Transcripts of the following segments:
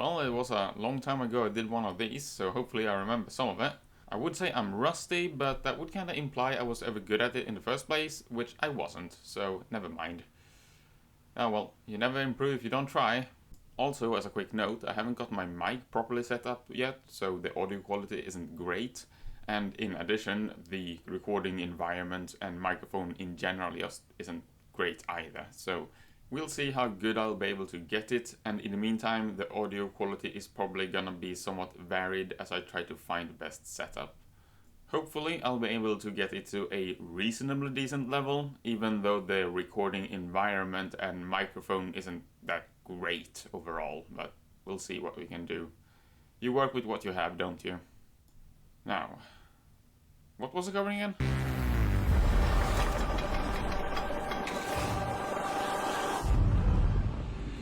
Well, it was a long time ago I did one of these, so hopefully I remember some of it. I would say I'm rusty, but that would kinda imply I was ever good at it in the first place, which I wasn't, so never mind. Oh well, you never improve if you don't try. Also, as a quick note, I haven't got my mic properly set up yet, so the audio quality isn't great. And in addition, the recording environment and microphone in general just isn't great either. So we'll see how good I'll be able to get it, and in the meantime, the audio quality is probably gonna be somewhat varied as I try to find the best setup. Hopefully I'll be able to get it to a reasonably decent level, even though the recording environment and microphone isn't that great overall, but we'll see what we can do. You work with what you have, don't you? Now, what was it covering again?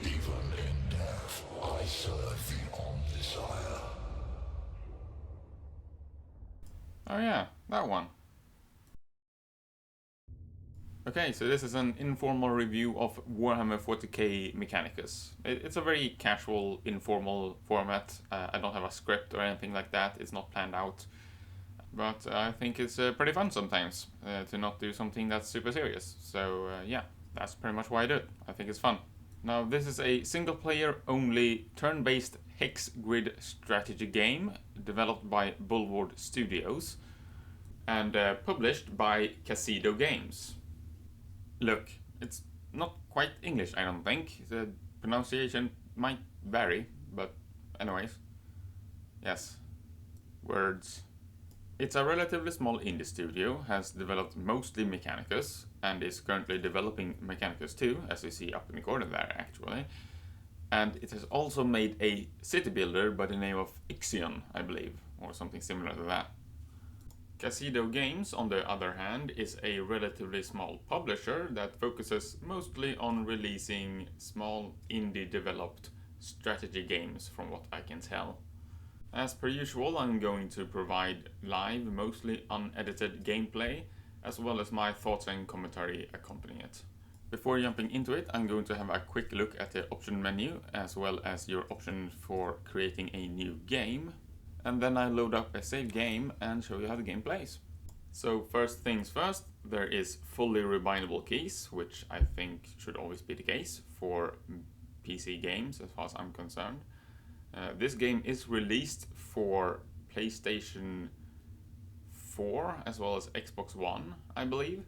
Even in death, I serve the undesire. Oh yeah, that one. Okay, so this is an informal review of Warhammer 40k Mechanicus. It's a very casual, informal format. I don't have a script or anything like that, it's not planned out. But I think it's pretty fun sometimes to not do something that's super serious. So yeah, that's pretty much why I do it. I think it's fun. Now this is a single player only turn-based hex-grid strategy game developed by Bulwark Studios and published by Casido Games. Look, it's not quite English, I don't think. The pronunciation might vary, but anyways. Yes. Words. It's a relatively small indie studio, has developed mostly Mechanicus, and is currently developing Mechanicus 2, as you see up in the corner there actually. And it has also made a city builder by the name of Ixion, I believe, or something similar to that. Casido Games, on the other hand, is a relatively small publisher that focuses mostly on releasing small indie-developed strategy games, from what I can tell. As per usual, I'm going to provide live, mostly unedited gameplay, as well as my thoughts and commentary accompanying it. Before jumping into it, I'm going to have a quick look at the option menu, as well as your option for creating a new game. And then I load up a saved game and show you how the game plays. So first things first, there is fully rebindable keys, which I think should always be the case for PC games as far as I'm concerned. This game is released for PlayStation 4 as well as Xbox One, I believe,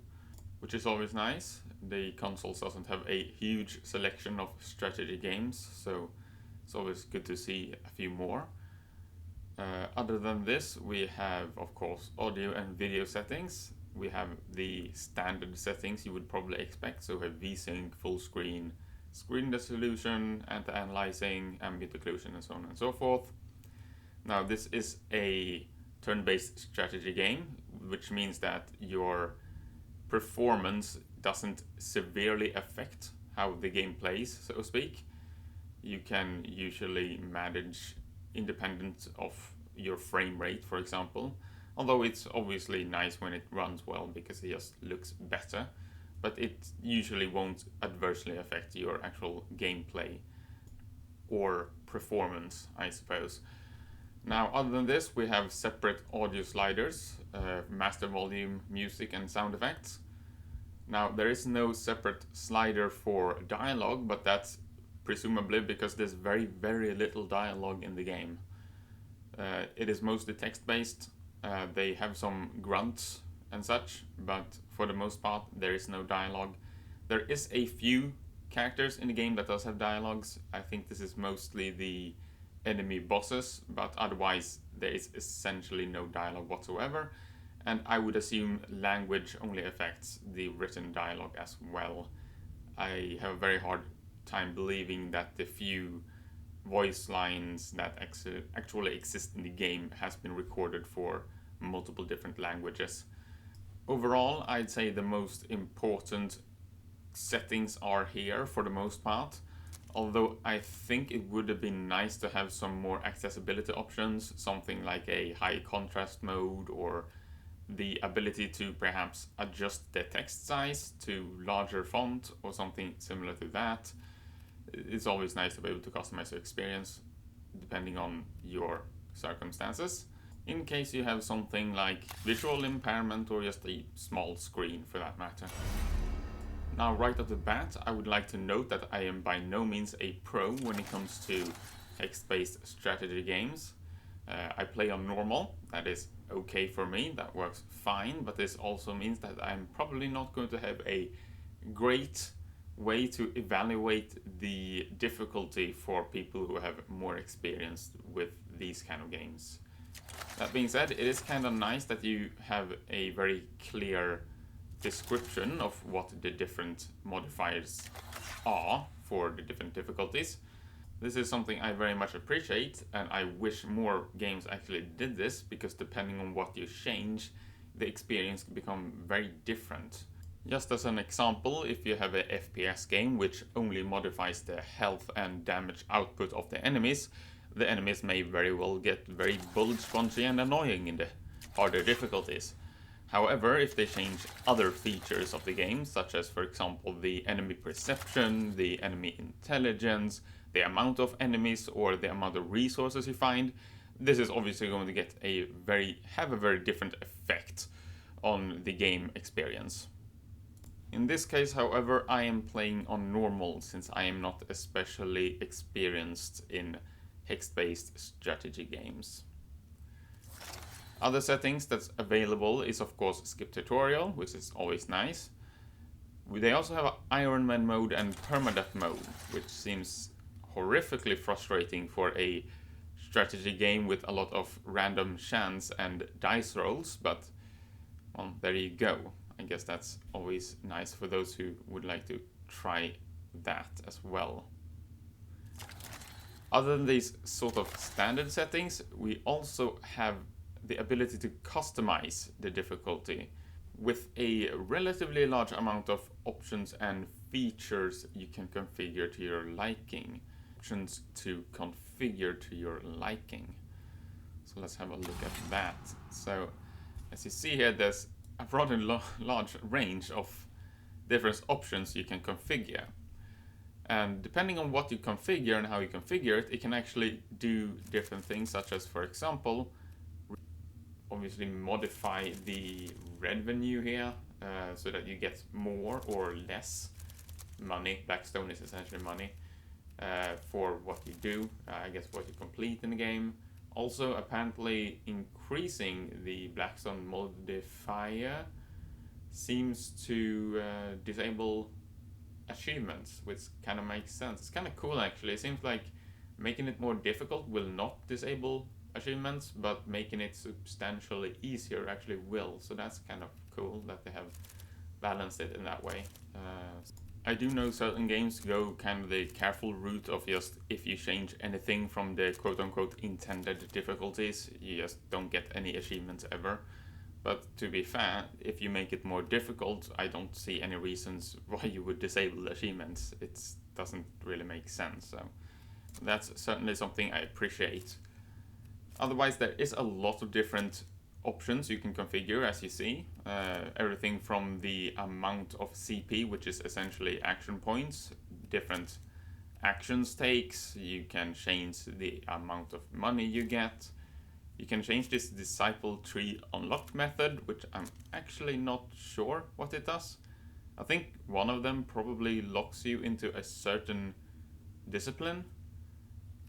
which is always nice. The console doesn't have a huge selection of strategy games, so it's always good to see a few more. Other than this, we have, of course, audio and video settings. We have the standard settings you would probably expect, so we have VSync, full screen, screen resolution, anti-aliasing, ambient occlusion, and so on and so forth. Now, this is a turn-based strategy game, which means that your performance doesn't severely affect how the game plays, so to speak. You can usually manage independent of your frame rate, for example, although it's obviously nice when it runs well because it just looks better, but it usually won't adversely affect your actual gameplay or performance, I suppose. Now, other than this, we have separate audio sliders, master volume, music, and sound effects. Now, there is no separate slider for dialogue, but that's presumably because there's very, very little dialogue in the game. It is mostly text-based. They have some grunts and such, but for the most part, there is no dialogue. There is a few characters in the game that does have dialogues. I think this is mostly the enemy bosses, but otherwise there is essentially no dialogue whatsoever. And I would assume language only affects the written dialogue as well. I have a very hard time believing that the few voice lines that actually exist in the game has been recorded for multiple different languages. Overall, I'd say the most important settings are here for the most part, although I think it would have been nice to have some more accessibility options, something like a high contrast mode or the ability to perhaps adjust the text size to larger font or something similar to that. It's always nice to be able to customize your experience. depending on your circumstances, in case you have something like visual impairment or just a small screen for that matter. Now, right off the bat, I would like to note that I am by no means a pro when it comes to text-based strategy games. I play on normal, that is okay for me, that works fine, but this also means that I'm probably not going to have a great way to evaluate the difficulty for people who have more experience with these kind of games. That being said, it is kind of nice that you have a very clear description of what the different modifiers are for the different difficulties. This is something I very much appreciate, and I wish more games actually did this, because depending on what you change, the experience can become very different. Just as an example, if you have a FPS game which only modifies the health and damage output of the enemies may very well get very bullet spongy and annoying in the harder difficulties. However, if they change other features of the game, such as for example the enemy perception, the enemy intelligence, the amount of enemies or the amount of resources you find, this is obviously going to get have a very different effect on the game experience. In this case, however, I am playing on normal since I am not especially experienced in hex-based strategy games. Other settings that's available is of course skip tutorial, which is always nice. They also have Iron Man mode and permadeath mode, which seems horrifically frustrating for a strategy game with a lot of random chance and dice rolls, but well, there you go. I guess that's always nice for those who would like to try that as well. Other than these sort of standard settings, we also have the ability to customize the difficulty with a relatively large amount of options and features you can configure to your liking. Options to configure to your liking. So let's have a look at that. So as you see here, there's a rather large range of different options you can configure. And depending on what you configure and how you configure it, it can actually do different things, such as, for example, obviously modify the revenue here so that you get more or less money. Blackstone is essentially money for what you do, I guess what you complete in the game. Also, apparently increasing the Blackstone modifier seems to disable achievements, which kind of makes sense. It's kind of cool actually. It seems like making it more difficult will not disable achievements, but making it substantially easier actually will. So that's kind of cool that they have balanced it in that way. I do know certain games go kind of the careful route of just, if you change anything from the quote-unquote intended difficulties, you just don't get any achievements ever. But to be fair, if you make it more difficult, I don't see any reasons why you would disable achievements. It doesn't really make sense, so that's certainly something I appreciate. Otherwise, there is a lot of different options you can configure, as you see. Everything from the amount of CP, which is essentially action points, different actions takes, you can change the amount of money you get. You can change this disciple tree unlocked method, which I'm actually not sure what it does. I think one of them probably locks you into a certain discipline,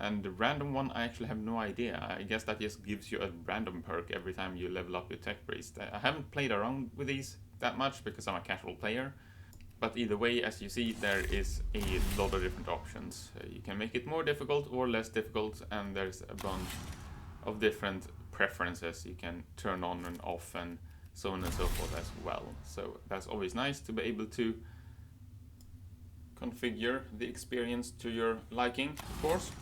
and the random one I actually have no idea. I guess that just gives you a random perk every time you level up your tech priest. I haven't played around with these that much because I'm a casual player, but either way, as you see, there is a lot of different options. You can make it more difficult or less difficult, and there's a bunch of different preferences you can turn on and off, and so on and so forth as well. So that's always nice to be able to configure the experience to your liking, of course.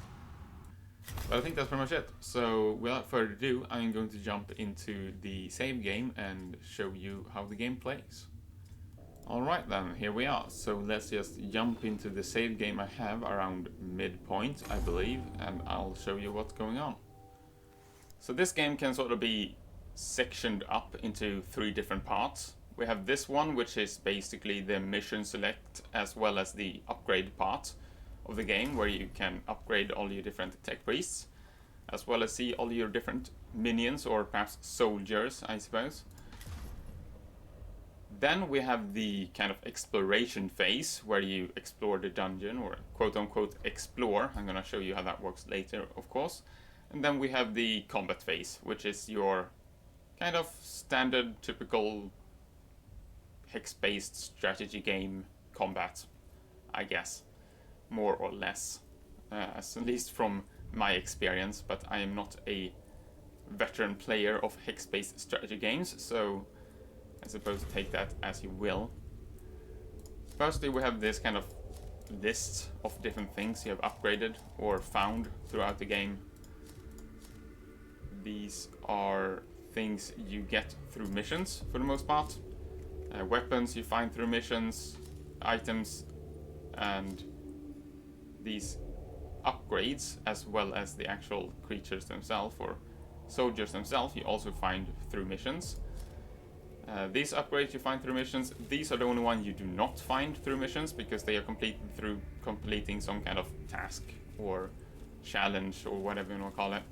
But I think that's pretty much it. So without further ado, I'm going to jump into the save game and show you how the game plays. Alright then, here we are. So let's just jump into the save game I have around midpoint, I believe, and I'll show you what's going on. So this game can sort of be sectioned up into 3 different parts. We have this one, which is basically the mission select as well as the upgrade part. of the game, where you can upgrade all your different tech priests, as well as see all your different minions, or perhaps soldiers, I suppose. Then we have the kind of exploration phase, where you explore the dungeon, or quote-unquote explore. I'm gonna show you how that works later, of course. And then we have the combat phase, which is your kind of standard, typical hex-based strategy game combat, I guess, more or less, at least from my experience, but I am not a veteran player of hex-based strategy games, so I suppose take that as you will. Firstly, we have this kind of list of different things you have upgraded or found throughout the game. These are things you get through missions, for the most part. Weapons you find through missions, items, and these upgrades, as well as the actual creatures themselves, or soldiers themselves, you also find through missions. These upgrades you find through missions, these are the only ones you do not find through missions, because they are completed through completing some kind of task or challenge or whatever you want to call it.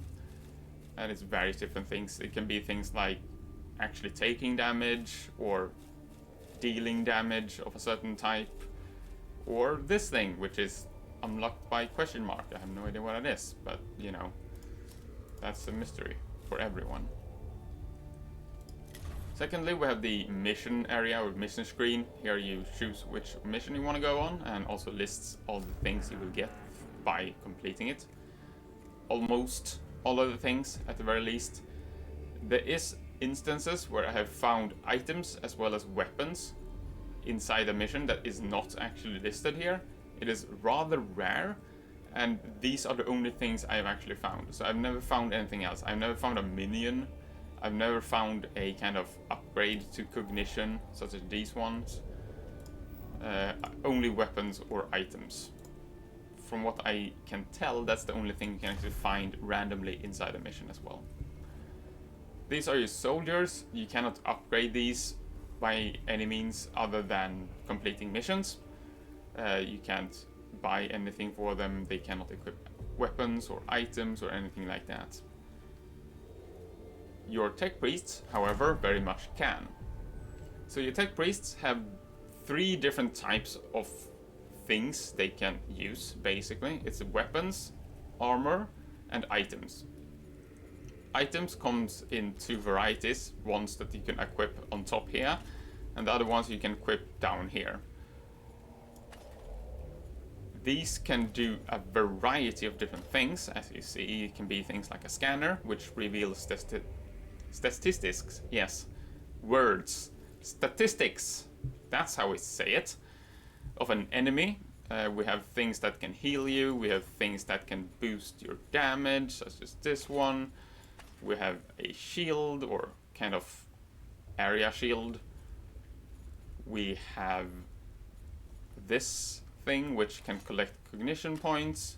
And it's various different things. It can be things like actually taking damage, or dealing damage of a certain type, or this thing, which is unlocked by question mark. I have no idea what it is, but you know, that's a mystery for everyone. Secondly, we have the mission area, or mission screen. Here you choose which mission you want to go on, and also lists all the things you will get by completing it. Almost all of the things, at the very least. There is instances where I have found items as well as weapons inside a mission that is not actually listed here. It is rather rare, and these are the only things I have actually found. So I've never found anything else. I've never found a minion. I've never found a kind of upgrade to cognition, such as these ones. Only weapons or items. From what I can tell, that's the only thing you can actually find randomly inside a mission as well. These are your soldiers. You cannot upgrade these by any means other than completing missions. You can't buy anything for them. They cannot equip weapons or items or anything like that. Your tech priests, however, very much can. So your tech priests have 3 different types of things they can use, basically. It's weapons, armor, and items. Items comes in 2 varieties, ones that you can equip on top here, and the other ones you can equip down here. These can do a variety of different things. As you see, it can be things like a scanner, which reveals statistics, yes, words, statistics, that's how we say it, of an enemy. We have things that can heal you, we have things that can boost your damage, such as this one. We have a shield, or kind of area shield. We have this thing, which can collect cognition points.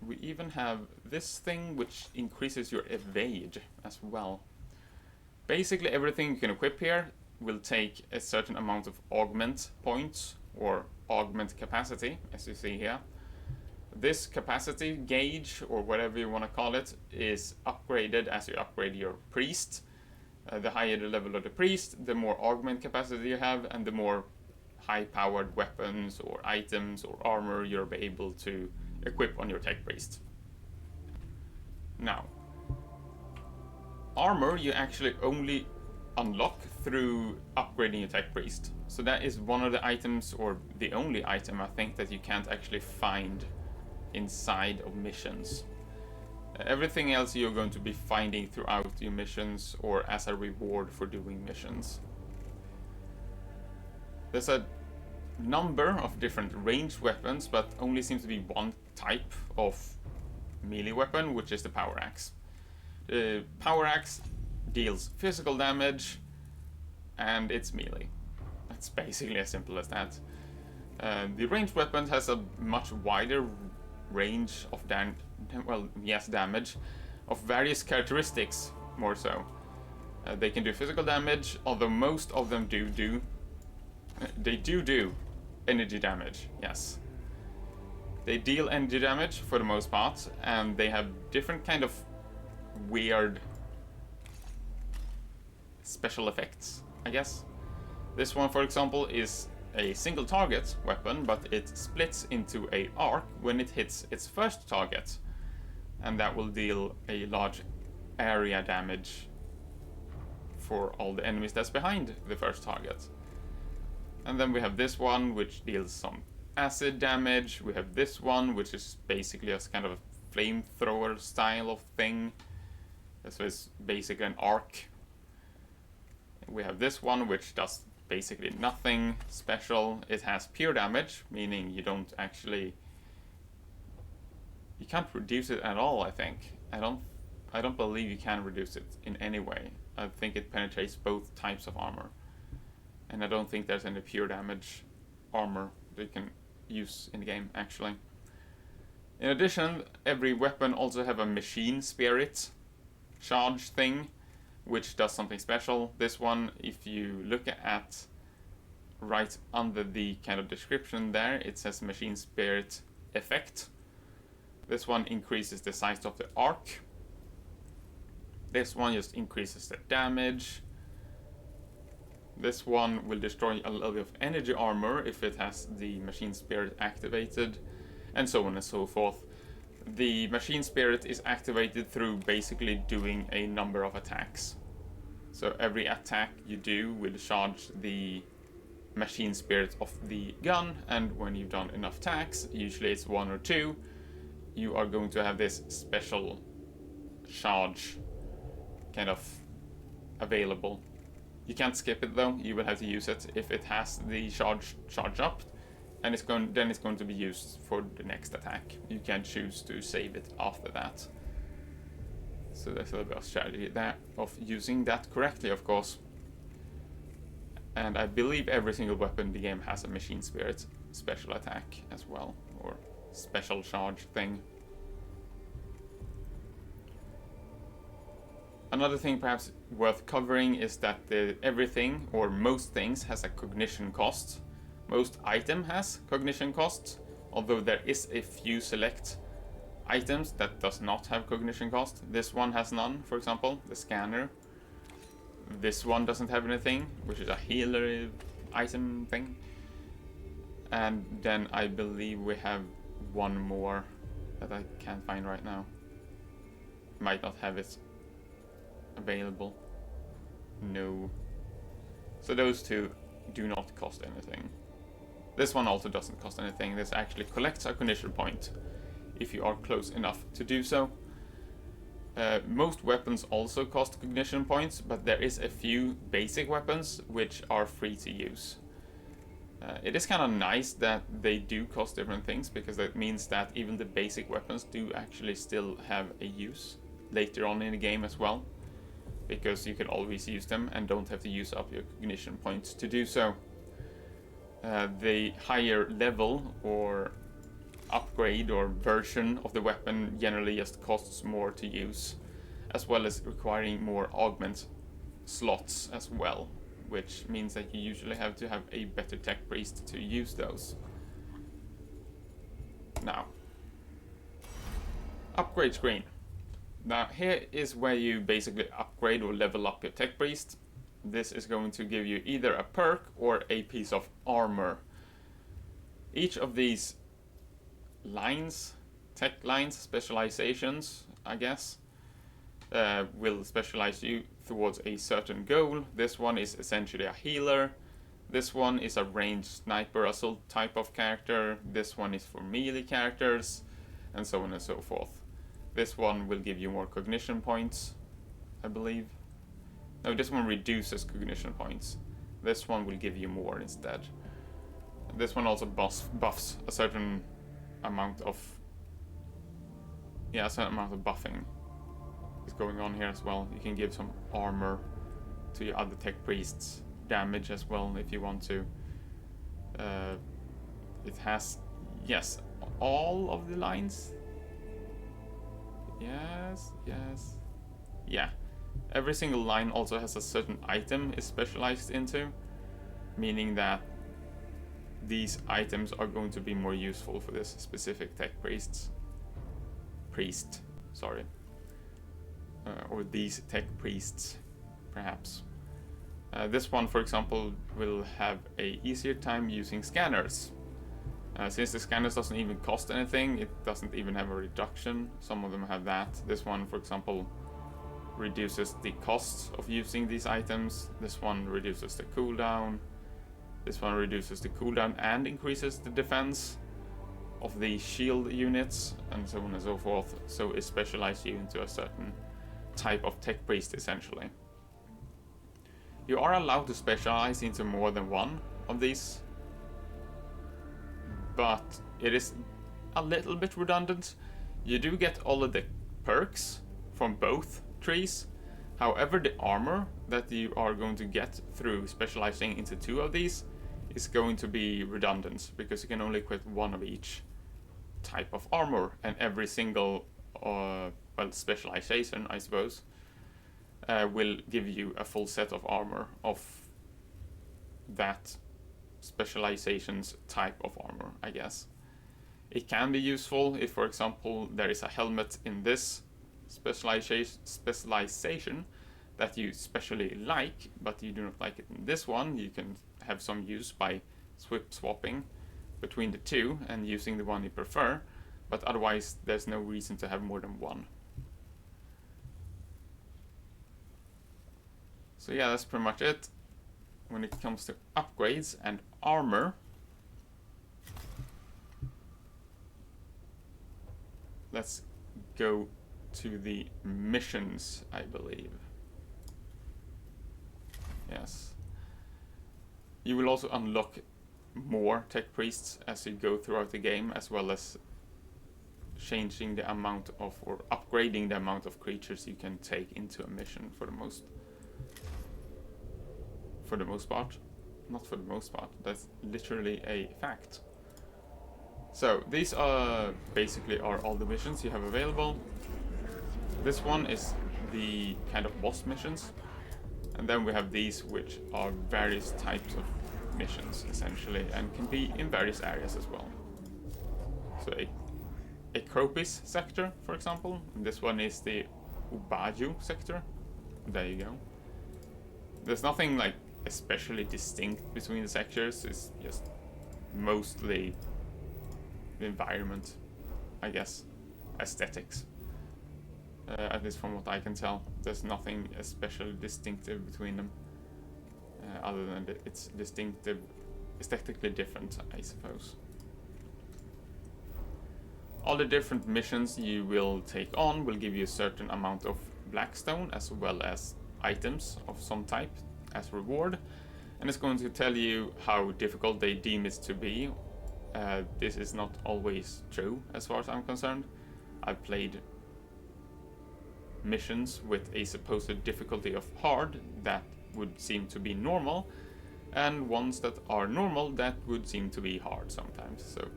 We even have this thing, which increases your evade as well. Basically everything you can equip here will take a certain amount of augment points, or augment capacity, as you see here. This capacity gauge, or whatever you want to call it, is upgraded as you upgrade your priest. The higher the level of the priest, the more augment capacity you have, and the more high-powered weapons or items or armor you'll be able to equip on your tech priest. Now, armor you actually only unlock through upgrading your tech priest. So that is one of the items, or the only item I think, that you can't actually find inside of missions. Everything else you're going to be finding throughout your missions, or as a reward for doing missions. There's a number of different ranged weapons, but only seems to be one type of melee weapon, which is the power axe. The power axe deals physical damage, and it's melee. It's basically as simple as that. The ranged weapon has a much wider range of damage of various characteristics, more so. They can do physical damage, although most of them do energy damage, yes. They deal energy damage for the most part, and they have different kind of weird special effects, I guess. This one, for example, is a single target weapon, but it splits into an arc when it hits its first target, and that will deal a large area damage for all the enemies that's behind the first target. And then we have this one, which deals some acid damage. We have this one, which is basically a kind of a flamethrower style of thing. So it's basically an arc. We have this one, which does basically nothing special. It has pure damage, meaning you don't actually... You can't reduce it at all, I think. I don't believe you can reduce it in any way. I think it penetrates both types of armor. And I don't think there's any pure damage armor that you can use in the game, actually. In addition, every weapon also have a machine spirit charge thing, which does something special. This one, if you look at right under the kind of description there, it says machine spirit effect. This one increases the size of the arc. This one just increases the damage. This one will destroy a little bit of energy armor if it has the machine spirit activated, and so on and so forth. The machine spirit is activated through basically doing a number of attacks. So every attack you do will charge the machine spirit of the gun, and when you've done enough attacks, usually it's 1 or 2, you are going to have this special charge kind of available. You can't skip it though, you will have to use it if it has the charge up, and then it's going to be used for the next attack. You can choose to save it after that. So there's a little bit of strategy there of using that correctly, of course. And I believe every single weapon in the game has a machine spirit special attack as well, or special charge thing. Another thing perhaps worth covering is that everything, or most things, has a cognition cost. Most item has cognition cost, although there is a few select items that does not have cognition cost. This one has none, for example, the scanner. This one doesn't have anything, which is a healer item thing. And then I believe we have one more that I can't find right now. Might not have it available. No. So those two do not cost anything. This one also doesn't cost anything. This actually collects a cognition point if you are close enough to do so. Most weapons also cost cognition points, but there is a few basic weapons which are free to use. It is kind of nice that they do cost different things, because that means that even the basic weapons do actually still have a use later on in the game as well, because you can always use them and don't have to use up your cognition points to do so. The higher level or upgrade or version of the weapon generally just costs more to use, as well as requiring more augment slots as well, which means that you usually have to have a better tech priest to use those. Now, upgrade screen. Now here is where you basically upgrade or level up your tech priest. This is going to give you either a perk or a piece of armor. Each of these lines, tech lines, specializations, I guess, will specialize you towards a certain goal. This one is essentially a healer. This one is a ranged sniper assault type of character. This one is for melee characters, and so on and so forth. This one will give you more cognition points, I believe. No, this one reduces cognition points. This one will give you more instead. This one also buffs a certain amount of... Yeah, a certain amount of buffing is going on here as well. You can give some armor to your other tech priests, damage as well if you want to. It has, yes, all of the lines. Yes. Yeah. Every single line also has a certain item is specialized into, meaning that these items are going to be more useful for this specific tech priest, sorry. Or these tech priests, perhaps. This one, for example, will have a easier time using scanners. Since the scanners doesn't even cost anything, it doesn't even have a reduction. Some of them have that. This one, for example, reduces the cost of using these items. This one reduces the cooldown. This one reduces the cooldown and increases the defense of the shield units, and so on and so forth. So it specializes you into a certain type of tech priest, essentially. You are allowed to specialize into more than one of these, but it is a little bit redundant. You do get all of the perks from both trees. However, the armor that you are going to get through specializing into two of these is going to be redundant, because you can only equip one of each type of armor, and every single specialization, I suppose, will give you a full set of armor of that specialization's type of armor, I guess. It can be useful if, for example, there is a helmet in this specialization that you specially like, but you do not like it in this one. You can have some use by swapping between the two and using the one you prefer, but otherwise there's no reason to have more than one. So yeah, that's pretty much it when it comes to upgrades and armor. Let's go to the missions, I believe. Yes. You will also unlock more tech priests as you go throughout the game, as well as changing the amount of, or upgrading the amount of creatures you can take into a mission for the most part. Not for the most part, that's literally a fact. So these are basically all the missions you have available. This one is the kind of boss missions, and then we have these, which are various types of missions essentially, and can be in various areas as well. So a Cropis sector, for example, and this one is the Ubaju sector. There you go. There's nothing like especially distinct between the sectors. It's just mostly the environment, I guess, aesthetics. At least from what I can tell, there's nothing especially distinctive between them, other than that it's distinctive, aesthetically different, I suppose. All the different missions you will take on will give you a certain amount of Blackstone, as well as items of some type as reward, and it's going to tell you how difficult they deem it to be. This is not always true as far as I'm concerned. I've played missions with a supposed difficulty of hard that would seem to be normal, and ones that are normal that would seem to be hard sometimes, so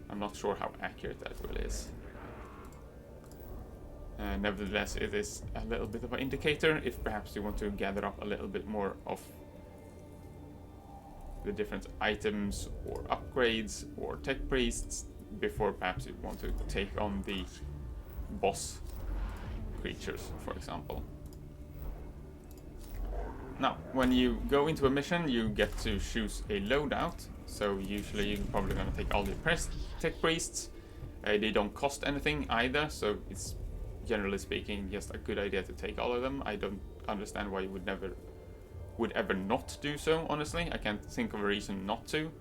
I'm not sure how accurate that really is. Nevertheless, it is a little bit of an indicator if perhaps you want to gather up a little bit more of the different items or upgrades or tech priests before perhaps you want to take on the boss creatures, for example. Now, when you go into a mission, you get to choose a loadout. So usually you're probably going to take all the tech priests. They don't cost anything either, so it's generally speaking just a good idea to take all of them. I don't understand why you would ever not do so, honestly. I can't think of a reason not to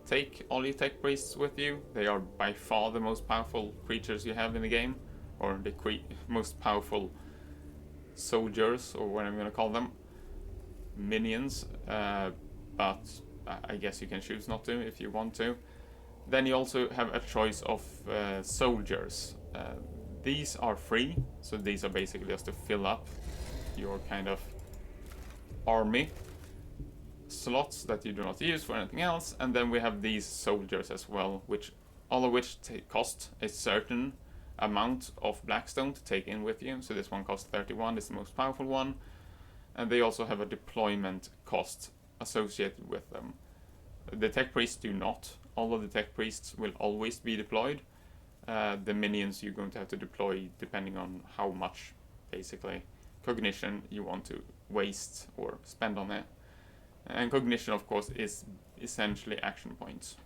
take all your tech priests with you. They are by far the most powerful creatures you have in the game, or the most powerful soldiers, or what I'm going to call them, minions, but I guess you can choose not to if you want to. Then you also have a choice of soldiers. These are free, so these are basically just to fill up your kind of army slots that you do not use for anything else. And then we have these soldiers as well, all of which cost a certain amount of Blackstone to take in with you. So this one costs 31, it's the most powerful one, and they also have a deployment cost associated with them. The tech priests do not. All of the tech priests will always be deployed. The minions you're going to have to deploy depending on how much, basically, cognition you want to waste or spend on it. And cognition, of course, is essentially action points.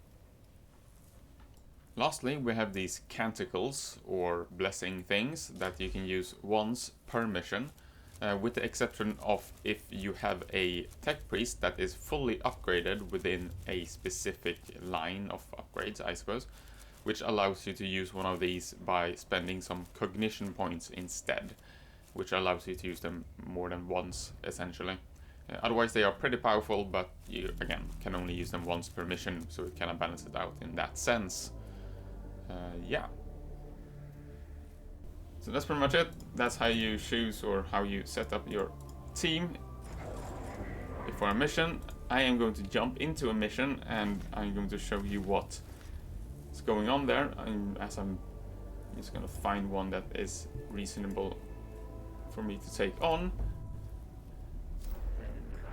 Lastly, we have these canticles, or blessing things, that you can use once per mission, with the exception of if you have a tech priest that is fully upgraded within a specific line of upgrades, I suppose, which allows you to use one of these by spending some cognition points instead, which allows you to use them more than once, essentially. Otherwise they are pretty powerful, but you, again, can only use them once per mission, so it kind of balances it out in that sense. Yeah. So that's pretty much it. That's how you choose or how you set up your team for a mission. I am going to jump into a mission and I'm going to show you what is going on there. I'm just going to find one that is reasonable for me to take on.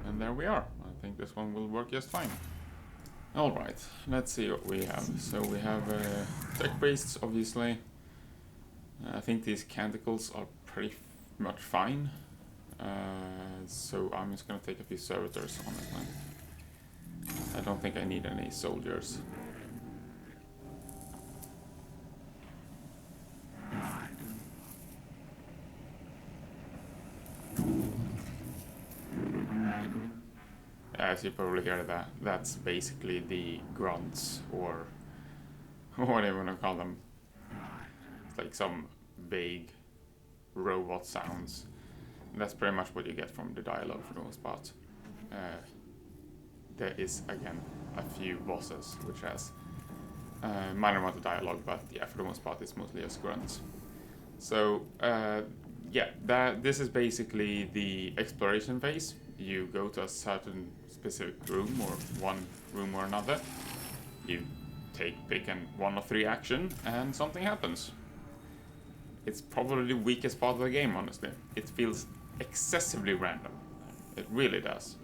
And there we are. I think this one will work just fine. Alright, let's see what we have. So we have tech priests, obviously. I think these canticles are pretty much fine. So I'm just gonna take a few servitors, honestly. I don't think I need any soldiers. As you probably hear that, that's basically the grunts, or what do you want to call them? It's like some vague robot sounds. And that's pretty much what you get from the dialogue for the most part. There is, again, a few bosses which has minor amount of dialogue, but yeah, for the most part it's mostly just grunts. So yeah, this is basically the exploration phase. You go to a certain specific room, or one room or another. You pick one of 3 action, and something happens. It's probably the weakest part of the game, honestly. It feels excessively random. It really does.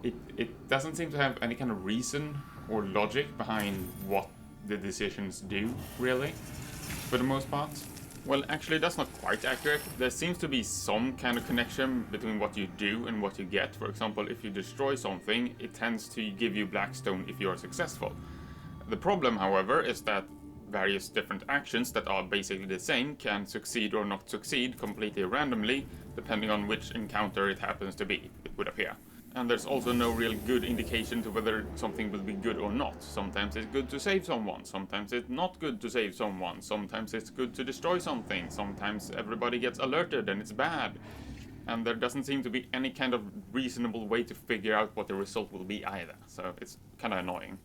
It doesn't seem to have any kind of reason or logic behind what the decisions do, really, for the most part. Well, actually, that's not quite accurate. There seems to be some kind of connection between what you do and what you get. For example, if you destroy something, it tends to give you Blackstone if you are successful. The problem, however, is that various different actions that are basically the same can succeed or not succeed completely randomly, depending on which encounter it happens to be, it would appear. And there's also no real good indication to whether something will be good or not. Sometimes it's good to save someone, sometimes it's not good to save someone, sometimes it's good to destroy something, sometimes everybody gets alerted and it's bad. And there doesn't seem to be any kind of reasonable way to figure out what the result will be either, so it's kind of annoying.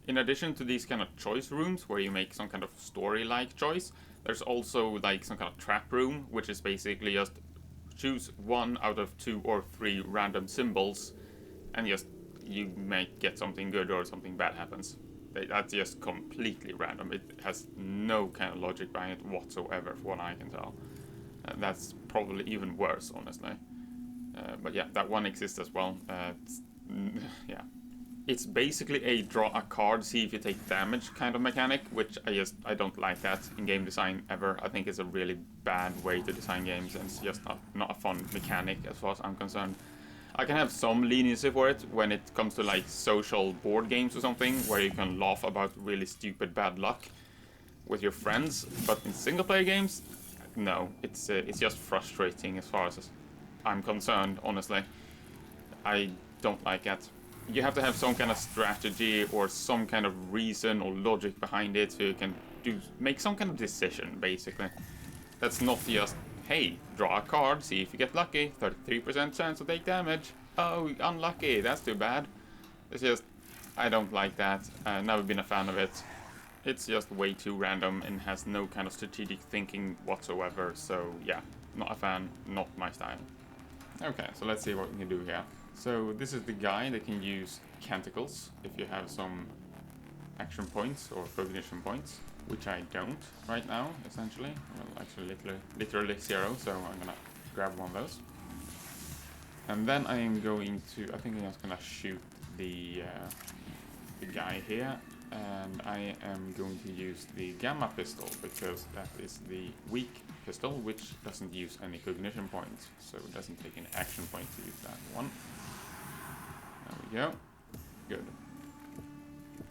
In addition to these kind of choice rooms, where you make some kind of story-like choice, there's also like some kind of trap room, which is basically just choose 1 out of 2 or 3 random symbols, and just you might get something good or something bad happens. That's just completely random. It has no kind of logic behind it whatsoever, from what I can tell. That's probably even worse, honestly. But yeah, that one exists as well. Yeah. It's basically a draw a card, see if you take damage kind of mechanic, which I don't like that in game design ever. I think it's a really bad way to design games, and it's just not a fun mechanic as far as I'm concerned. I can have some leniency for it when it comes to like social board games or something, where you can laugh about really stupid bad luck with your friends, but in single player games, no, it's just frustrating as far as I'm concerned, honestly. I don't like it. You have to have some kind of strategy or some kind of reason or logic behind it, so you can make some kind of decision, basically. That's not just, hey, draw a card, see if you get lucky, 33% chance to take damage. Oh, unlucky, that's too bad. It's just, I don't like that. I've never been a fan of it. It's just way too random and has no kind of strategic thinking whatsoever, so yeah, not a fan, not my style. Okay, so let's see what we can do here. So this is the guy that can use canticles if you have some action points or cognition points, which I don't right now, essentially. Well, actually literally 0, so I'm gonna grab one of those. And then I am going to, I think I'm just gonna shoot the guy here, and I am going to use the gamma pistol because that is the weak pistol, which doesn't use any cognition points, so it doesn't take any action points to use that one. There we go. Good.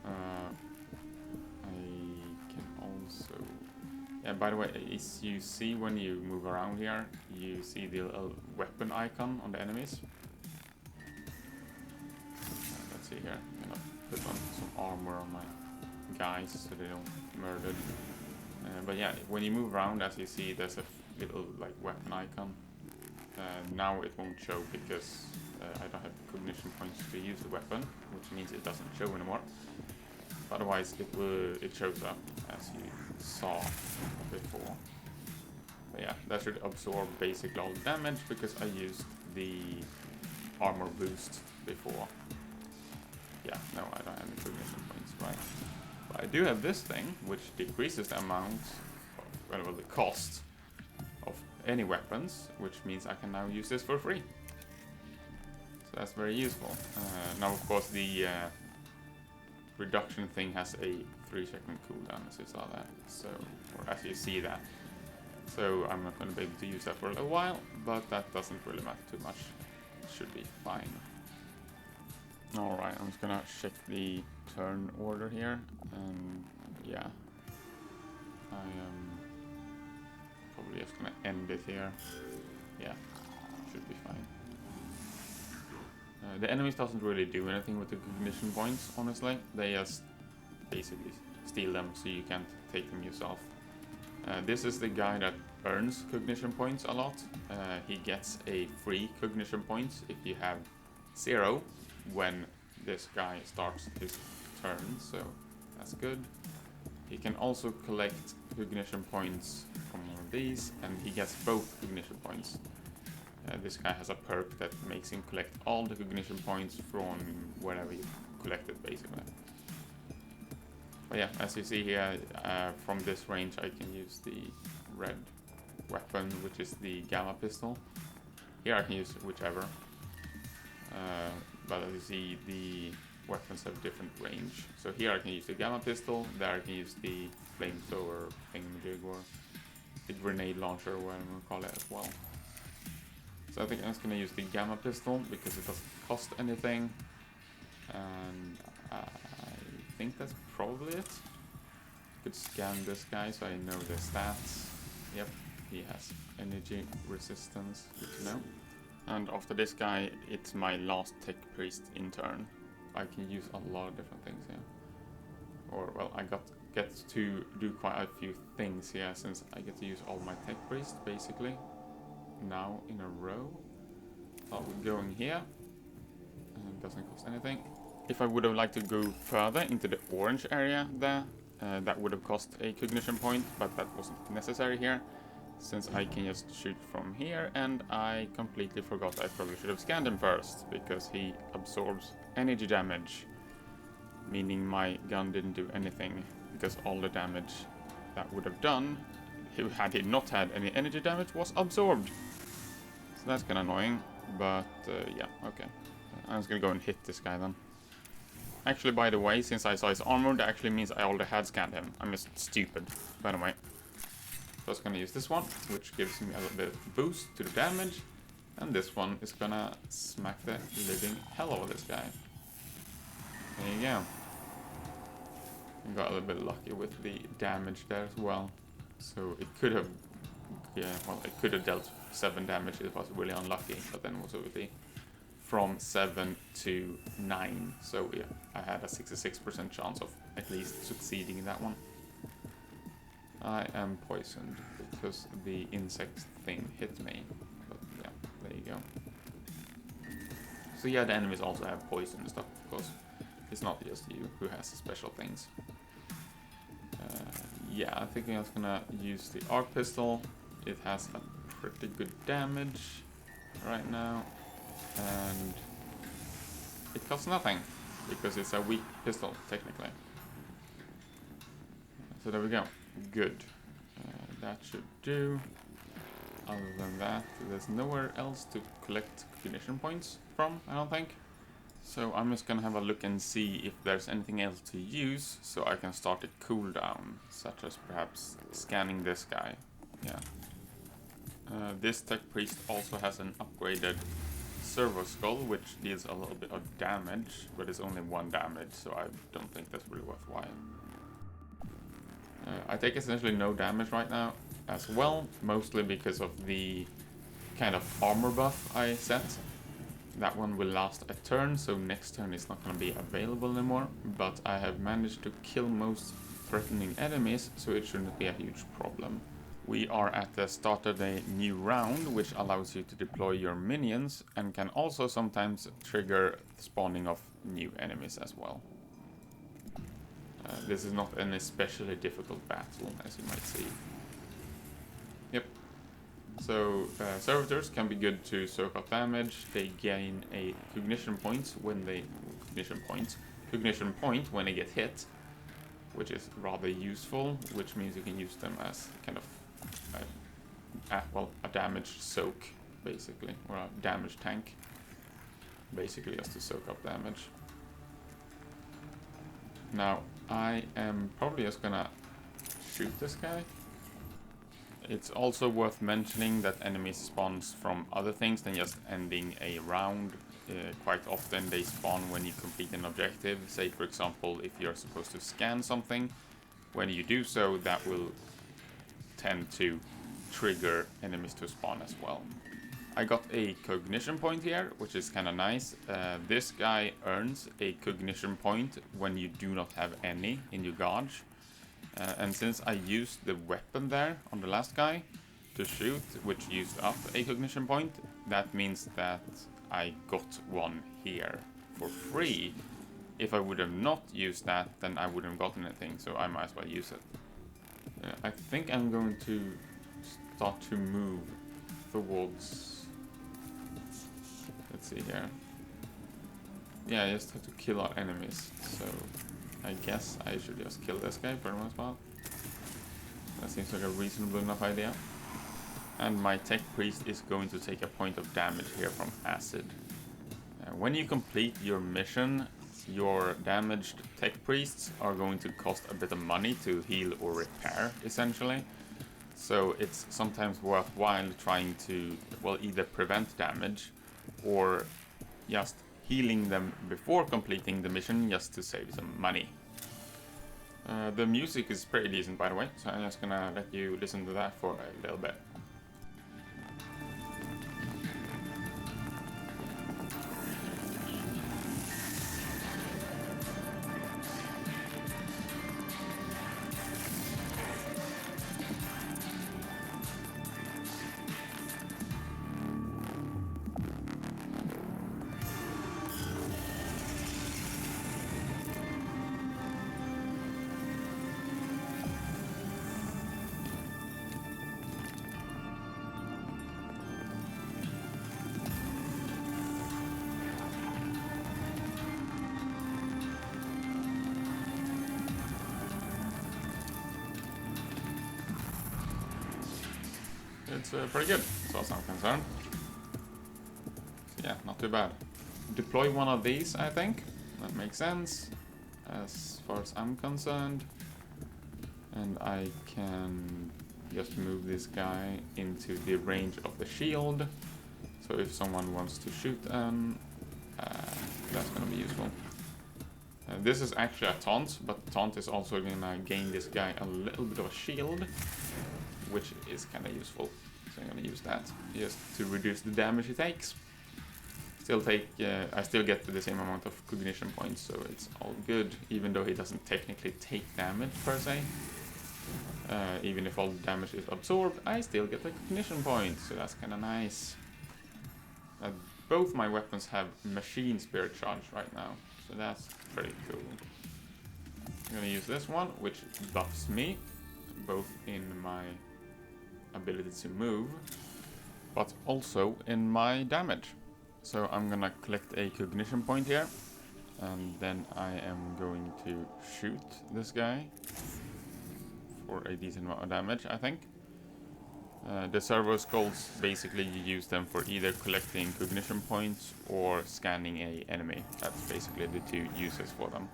I can also... Yeah, by the way, as you see when you move around here, you see the little weapon icon on the enemies. Let's see here. I'm gonna put on some armor on my guys so they don't get murdered. But yeah, when you move around, as you see, there's a little like weapon icon. Now it won't show because I don't have cognition points to use the weapon, which means it doesn't show anymore. Otherwise, it shows up as you saw before. But yeah, that should absorb basically all the damage because I used the armor boost before. Yeah, no, I don't have any cognition points, right? But I do have this thing, which decreases the amount of, well, the cost of any weapons, which means I can now use this for free. So that's very useful. Now, of course, the reduction thing has a 3-second cooldown, as you saw that. So, or as you see that. So I'm not going to be able to use that for a little while, but that doesn't really matter too much. It should be fine. Alright, I'm just gonna check the turn order here, and yeah, I am probably just gonna end it here. Yeah, should be fine. The enemies doesn't really do anything with the cognition points, honestly. They just basically steal them so you can't take them yourself. This is the guy that earns cognition points a lot. He gets a free cognition points if you have 0 when this guy starts his turn, so that's good. He can also collect cognition points from one of these, and he gets both cognition points. This guy has a perk that makes him collect all the cognition points from wherever you collected, basically. But yeah, as you see here, from this range I can use the red weapon, which is the gamma pistol. Here I can use whichever. But as you see, the weapons have different range. So here I can use the gamma pistol, there I can use the flamethrower thingamajig, or the grenade launcher, or whatever you call it as well. So I think I'm just going to use the gamma pistol because it doesn't cost anything. And I think that's probably it. Could scan this guy so I know the stats. Yep, he has energy resistance, good to know. And after this guy, it's my last tech priest in turn. I can use a lot of different things here. Or, well, I get to do quite a few things here since I get to use all my tech priests, basically. Now in a row. Start with going here. And it doesn't cost anything. If I would have liked to go further into the orange area there, that would have cost a cognition point, but that wasn't necessary here. Since I can just shoot from here, and I completely forgot I probably should have scanned him first, because he absorbs energy damage, meaning my gun didn't do anything, because all the damage that would have done, had he not had any energy damage, was absorbed. So that's kind of annoying, but yeah, okay. I'm just gonna go and hit this guy then. Actually, by the way, since I saw his armor, that actually means I already had scanned him. I'm just stupid, by the way. So I'm just gonna use this one, which gives me a little bit of boost to the damage. And this one is gonna smack the living hell out of this guy. There you go. I got a little bit lucky with the damage there as well. So it could have, yeah, well, it could have dealt 7 damage if it was really unlucky, but then was obviously from 7 to 9. So yeah, I had a 66% chance of at least succeeding in that one. I am poisoned because the insect thing hit me, but yeah, there you go. So yeah, the enemies also have poison and stuff, of course. It's not just you who has special things. Yeah, I think I'm just gonna use the arc pistol. It has a pretty good damage right now, and it costs nothing because it's a weak pistol technically. So there we go. Good. That should do. Other than that, there's nowhere else to collect cognition points from, I don't think. So I'm just gonna have a look and see if there's anything else to use so I can start a cooldown, such as perhaps scanning this guy. Yeah. This tech priest also has an upgraded servo skull, which deals a little bit of damage, but it's only 1 damage, so I don't think that's really worthwhile. I take essentially no damage right now as well, mostly because of the kind of armor buff I set. That one will last a turn, so next turn it's not going to be available anymore, but I have managed to kill most threatening enemies, so it shouldn't be a huge problem. We are at the start of a new round, which allows you to deploy your minions, and can also sometimes trigger the spawning of new enemies as well. This is not an especially difficult battle, as you might see. Yep. So, servitors can be good to soak up damage. They gain a cognition point when they get hit, which is rather useful, which means you can use them as kind of a damage soak, basically, or a damage tank, basically just to soak up damage. Now, I am probably just gonna shoot this guy. It's also worth mentioning that enemies spawns from other things than just ending a round. Quite often they spawn when you complete an objective. Say, for example, if you're supposed to scan something, when you do so, that will tend to trigger enemies to spawn as well. I got a cognition point here, which is kind of nice. This guy earns a cognition point when you do not have any in your gauge. And since I used the weapon there on the last guy to shoot, which used up a cognition point, that means that I got one here for free. If I would have not used that, then I wouldn't have gotten anything, so I might as well use it. I think I'm going to start to move towards... Let's see here. Yeah, I just have to kill our enemies, so I guess I should just kill this guy for the most part. That seems like a reasonable enough idea. And my tech priest is going to take a point of damage here from acid. When you complete your mission, your damaged tech priests are going to cost a bit of money to heal or repair, essentially. So it's sometimes worthwhile trying to, well, either prevent damage or just healing them before completing the mission just to save some money. The music is pretty decent, by the way, so I'm just gonna let you listen to that for a little bit. It's pretty good, as far as I'm concerned. So yeah, not too bad. Deploy one of these, I think. That makes sense, as far as I'm concerned. And I can just move this guy into the range of the shield. So if someone wants to shoot them, that's going to be useful. This is actually a taunt, but taunt is also going to gain this guy a little bit of a shield, which is kind of useful. So I'm going to use that just to reduce the damage it takes. I still get the same amount of cognition points, so it's all good, even though he doesn't technically take damage per se. Even if all the damage is absorbed, I still get the cognition points, so that's kind of nice. Both my weapons have machine spirit charge right now, so that's pretty cool. I'm going to use this one, which buffs me, both in my ability to move, but also in my damage. So I'm gonna collect a cognition point here, and then I am going to shoot this guy for a decent amount of damage, I think. The servo skulls, basically you use them for either collecting cognition points or scanning a enemy. That's basically the two uses for them.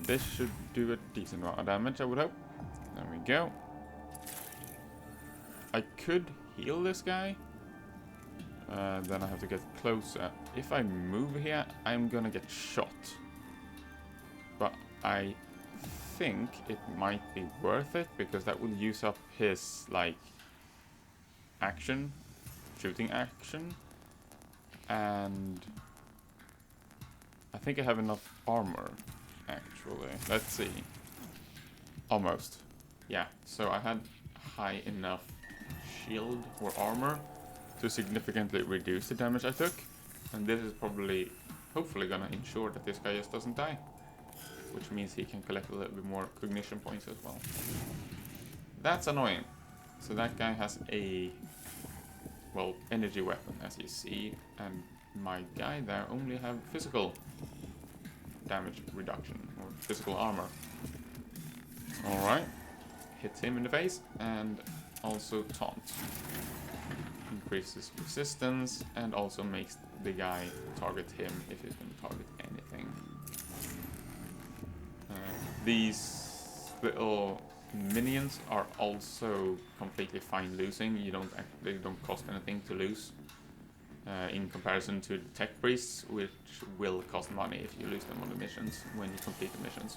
This should do a decent amount of damage, I would hope. There we go. I could heal this guy. Then I have to get closer. If I move here, I'm gonna get shot. But I think it might be worth it, because that will use up his, like, action, shooting action. And I think I have enough armor, actually. Let's see. Almost. Yeah, so I had high enough shield or armor to significantly reduce the damage I took. And this is probably, hopefully gonna ensure that this guy just doesn't die. Which means he can collect a little bit more cognition points as well. That's annoying. So that guy has a, well, energy weapon, as you see. And my guy there only have physical damage reduction, or physical armor. Alright. Hit him in the face, and also taunt. Increases resistance, and also makes the guy target him if he can target anything. These little minions are also completely fine losing. They don't cost anything to lose. In comparison to the tech priests, which will cost money if you lose them on the missions, when you complete the missions.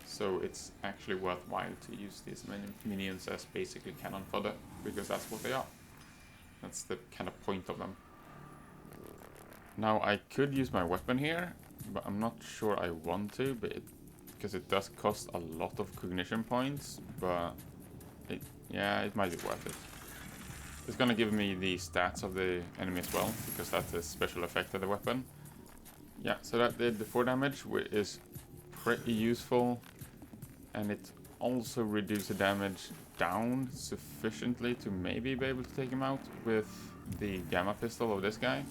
So it's actually worthwhile to use these minions as basically cannon fodder, because that's what they are. That's the kind of point of them. Now I could use my weapon here, but I'm not sure I want to, because it does cost a lot of cognition points, but yeah, it might be worth it. It's gonna give me the stats of the enemy as well, because that's a special effect of the weapon. Yeah, so that did the 4 damage, which is pretty useful. And it also reduced the damage down sufficiently to maybe be able to take him out with the gamma pistol of this guy.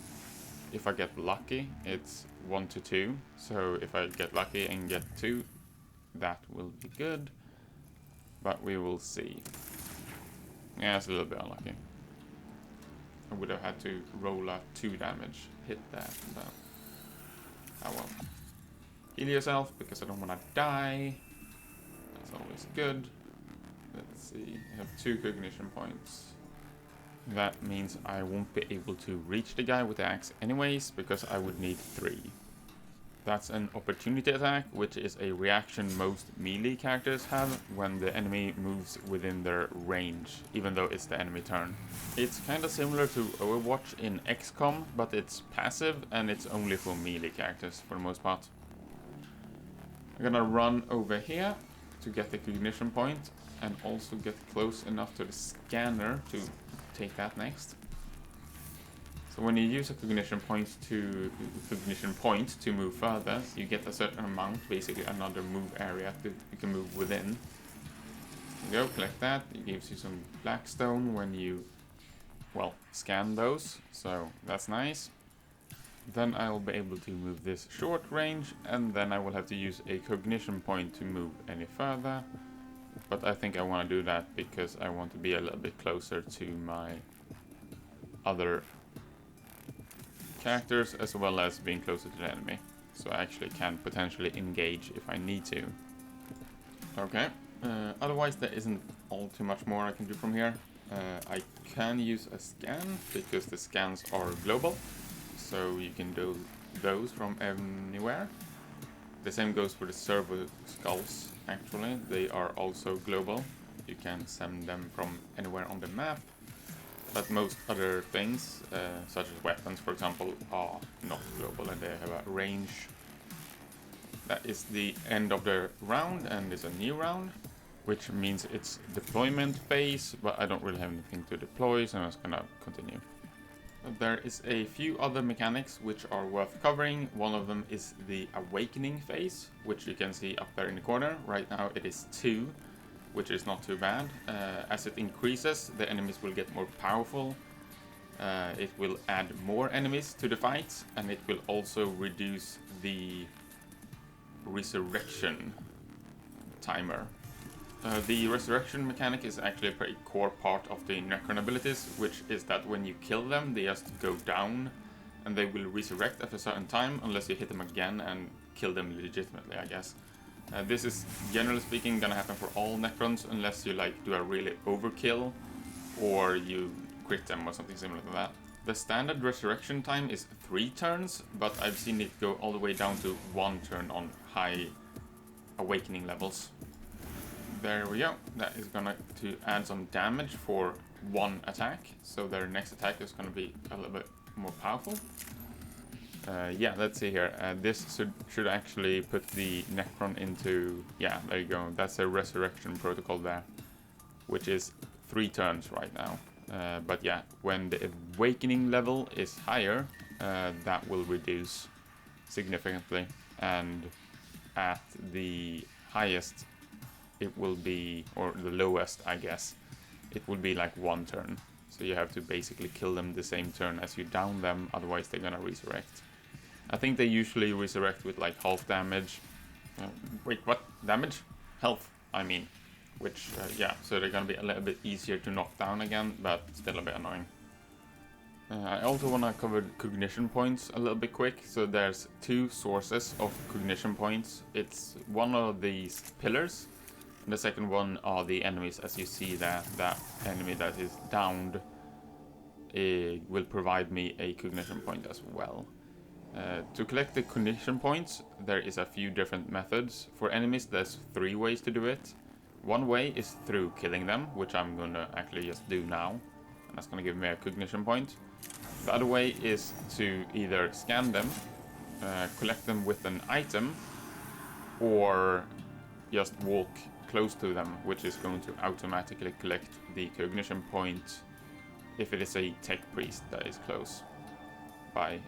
If I get lucky, it's 1 to 2. So if I get lucky and get 2, that will be good. But we will see. Yeah, it's a little bit unlucky. I would have had to roll a 2 damage, hit that, so... oh well. Heal yourself, because I don't want to die. That's always good. Let's see, I have 2 cognition points. That means I won't be able to reach the guy with the axe anyways, because I would need 3. That's an opportunity attack, which is a reaction most melee characters have when the enemy moves within their range, even though it's the enemy turn. It's kind of similar to Overwatch in XCOM, but it's passive and it's only for melee characters for the most part. I'm gonna run over here to get the cognition point, and also get close enough to the scanner to take that next. So when you use a cognition point to move further, you get a certain amount, basically another move area that you can move within. Go collect that. It gives you some blackstone when you, well, scan those. So that's nice. Then I'll be able to move this short range, and then I will have to use a cognition point to move any further. But I think I want to do that because I want to be a little bit closer to my other characters, as well as being closer to the enemy. So I actually can potentially engage if I need to. Okay. Otherwise there isn't all too much more I can do from here. I can use a scan, because the scans are global. So you can do those from anywhere. The same goes for the servo skulls, actually. They are also global. You can send them from anywhere on the map. But most other things, such as weapons, for example, are not global, and they have a range. That is the end of the round, and it's a new round, which means it's deployment phase, but I don't really have anything to deploy, so I'm just gonna continue. There is a few other mechanics which are worth covering. One of them is the awakening phase, which you can see up there in the corner. Right now it is 2, which is not too bad. As it increases, the enemies will get more powerful. It will add more enemies to the fight, and it will also reduce the resurrection timer. The resurrection mechanic is actually a pretty core part of the Necron abilities, which is that when you kill them, they just go down, and they will resurrect at a certain time, unless you hit them again and kill them legitimately, I guess. This is, generally speaking, gonna happen for all Necrons, unless you like do a really overkill, or you crit them or something similar to that. The standard resurrection time is 3 turns, but I've seen it go all the way down to 1 turn on high awakening levels. There we go. That is gonna to add some damage for 1 attack, so their next attack is gonna be a little bit more powerful. Yeah, let's see here. This should actually put the Necron into... Yeah, there you go. That's a resurrection protocol there, which is 3 turns right now. But yeah, when the awakening level is higher, that will reduce significantly, and at the highest it will be, or the lowest I guess, it will be like 1 turn. So you have to basically kill them the same turn as you down them, otherwise they're gonna resurrect. I think they usually resurrect with like half damage. Wait, what? Damage? Health, I mean. Which, yeah, so they're gonna be a little bit easier to knock down again, but still a bit annoying. I also want to cover cognition points a little bit quick. So there's 2 sources of cognition points. It's one of these pillars, and the second one are the enemies. As you see that enemy that is downed will provide me a cognition point as well. To collect the cognition points, there is a few different methods. For enemies, there's 3 ways to do it. One way is through killing them, which I'm gonna actually just do now, and that's gonna give me a cognition point. The other way is to either scan them, collect them with an item, or just walk close to them, which is going to automatically collect the cognition point if it is a tech priest that is close. By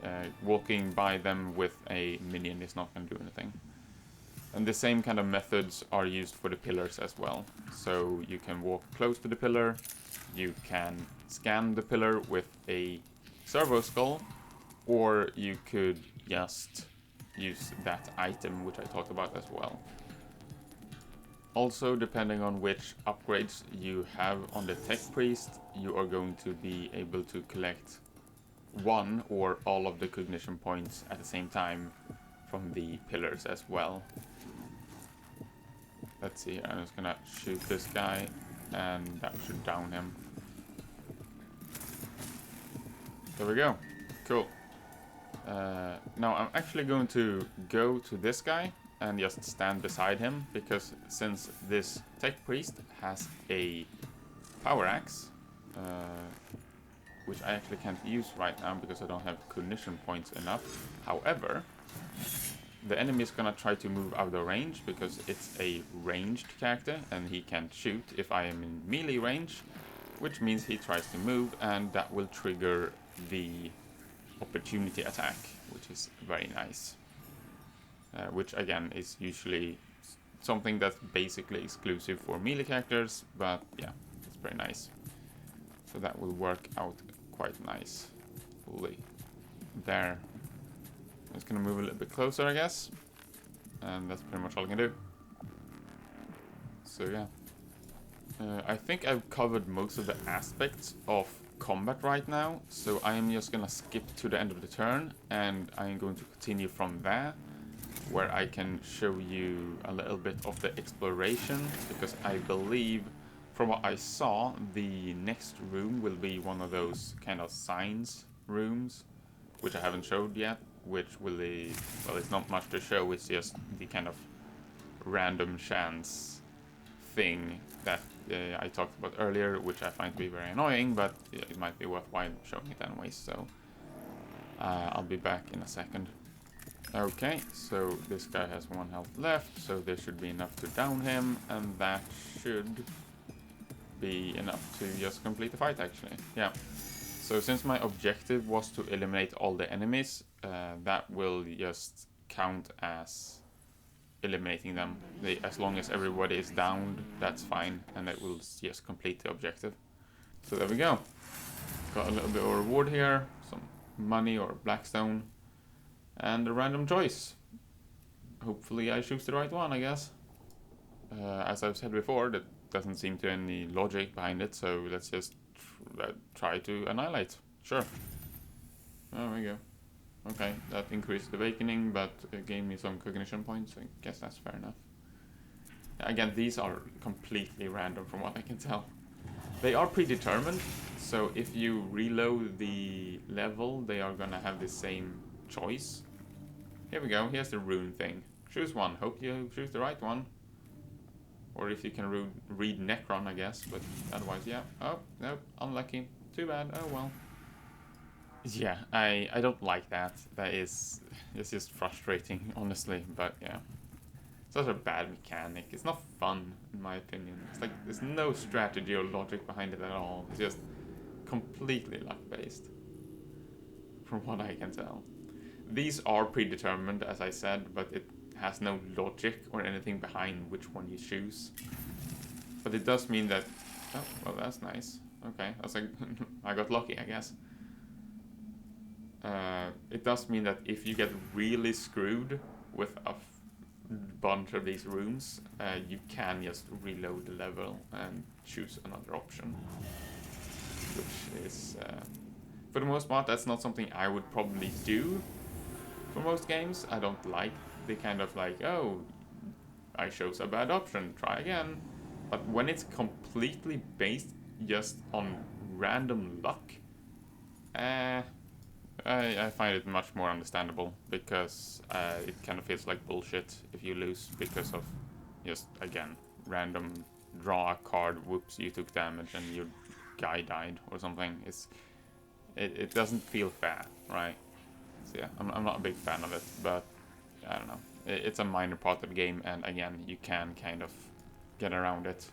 walking by them with a minion is not going to do anything. And the same kind of methods are used for the pillars as well. So you can walk close to the pillar, you can scan the pillar with a servo skull, or you could just use that item which I talked about as well. Also, depending on which upgrades you have on the tech priest, you are going to be able to collect 1 or all of the cognition points at the same time from the pillars as well. Let's see, I'm just gonna shoot this guy, and that should down him. There we go. Cool. Now I'm actually going to go to this guy and just stand beside him, because since this tech priest has a power axe, which I actually can't use right now because I don't have cognition points enough. However, the enemy is gonna try to move out of range because it's a ranged character and he can't shoot if I am in melee range, which means he tries to move, and that will trigger the opportunity attack, which is very nice. Which again is usually something that's basically exclusive for melee characters, but yeah, it's very nice. So that will work out quite nice. Fully. There. I'm just gonna move a little bit closer, I guess. And that's pretty much all I can do. So yeah. I think I've covered most of the aspects of combat right now. So I am just gonna skip to the end of the turn, and I am going to continue from there, where I can show you a little bit of the exploration, because I believe from what I saw, the next room will be one of those kind of signs rooms, which I haven't showed yet, which will be, well, it's not much to show, it's just the kind of random chance thing that I talked about earlier, which I find to be very annoying, but it might be worthwhile showing it anyways, so I'll be back in a second. Okay, so this guy has 1 health left, so there should be enough to down him, and that should be enough to just complete the fight, actually. Yeah. So since my objective was to eliminate all the enemies, that will just count as eliminating them. As long as everybody is downed, that's fine, and it will just complete the objective. So there we go. Got a little bit of a reward here, some money or blackstone, and a random choice. Hopefully I choose the right one, I guess. as I've said before, that doesn't seem to any logic behind it, so let's just try to annihilate. Sure. There we go. Okay, that increased the awakening, but it gave me some cognition points, so I guess that's fair enough. Again, these are completely random from what I can tell. They are predetermined, so if you reload the level, they are gonna have the same choice. Here we go, here's the rune thing. Choose one, hope you choose the right one. Or if you can read Necron, I guess, but otherwise, yeah. Oh, nope, unlucky. Too bad, oh well. Yeah, I don't like that. It's just frustrating, honestly, but yeah. Such a bad mechanic. It's not fun, in my opinion. It's like, there's no strategy or logic behind it at all. It's just completely luck-based, from what I can tell. These are predetermined, as I said, but it has no logic or anything behind which one you choose. But it does mean that... Oh, well, that's nice. Okay, that's like... I got lucky, I guess. It does mean that if you get really screwed with a bunch of these rooms, you can just reload the level and choose another option. Which is... for the most part, that's not something I would probably do for most games. I don't like the kind of like, oh, I chose a bad option, try again. But when it's completely based just on random luck, I find it much more understandable, because it kind of feels like bullshit if you lose because of just, again, random draw a card, whoops, you took damage and your guy died or something. It doesn't feel fair, right? So yeah, I'm not a big fan of it, but I don't know. It's a minor part of the game, and again, you can kind of get around it.